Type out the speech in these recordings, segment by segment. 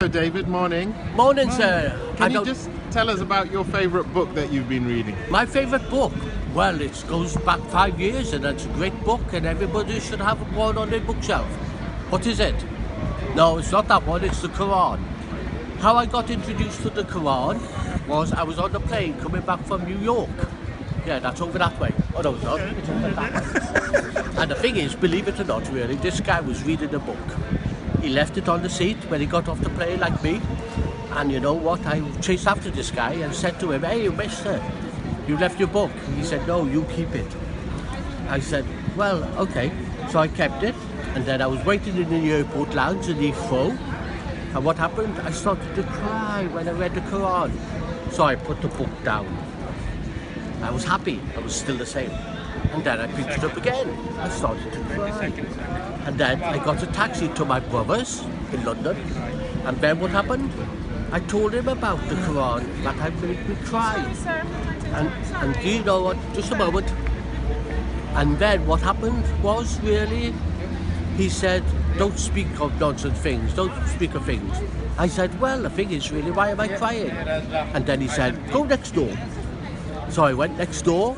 Sir David, morning. Morning, sir. Can you just tell us about your favourite book that you've been reading? My favourite book? Well, it goes back 5 years and it's a great book and everybody should have one on their bookshelf. What is it? No, it's not that one, it's the Quran. How I got introduced to the Quran was I was on the plane coming back from New York. Yeah, that's over that way. Oh no, it's not. It's over that way. And the thing is, believe it or not, really, this guy was reading a book. He left it on the seat when he got off the plane, like me. And you know what? I chased after this guy and said to him, "Hey, mister, you left your book." He said, "No, you keep it." I said, "Well, okay." So I kept it. And then I was waiting in the airport lounge in Heathrow. And what happened? I started to cry when I read the Quran. So I put the book down. I was happy. I was still the same. And then I picked it up again. I started to cry. And then I got a taxi to my brother's in London. And then what happened? I told him about the Quran, that had made me cry. And do you know what? Just a moment. And then what happened was really, he said, "Don't speak of nonsense things, don't speak of things." I said, "Well, the thing is really, why am I crying?" And then he said, "Go next door." So I went next door,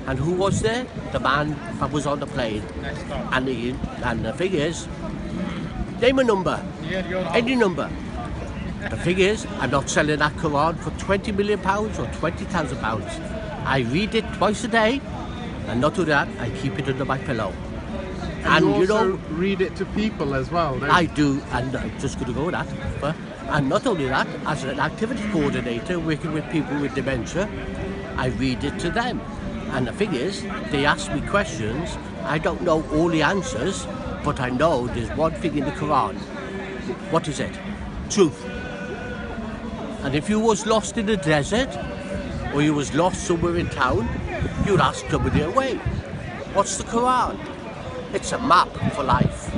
and who was there? The man that was on the plane. And the thing is, name a number, any number. The thing is, I'm not selling that Quran for £20 million or £20,000. I read it twice a day, and not only that, I keep it under my pillow. And you also read it to people as well, don't you? I do, and I'm just going to go with that. And not only that, as an activity coordinator working with people with dementia, I read it to them. And the thing is, they ask me questions, I don't know all the answers, but I know there's one thing in the Quran. What is it? Truth. And if you was lost in the desert, or you was lost somewhere in town, you'd ask somebody away. What's the Quran? It's a map for life.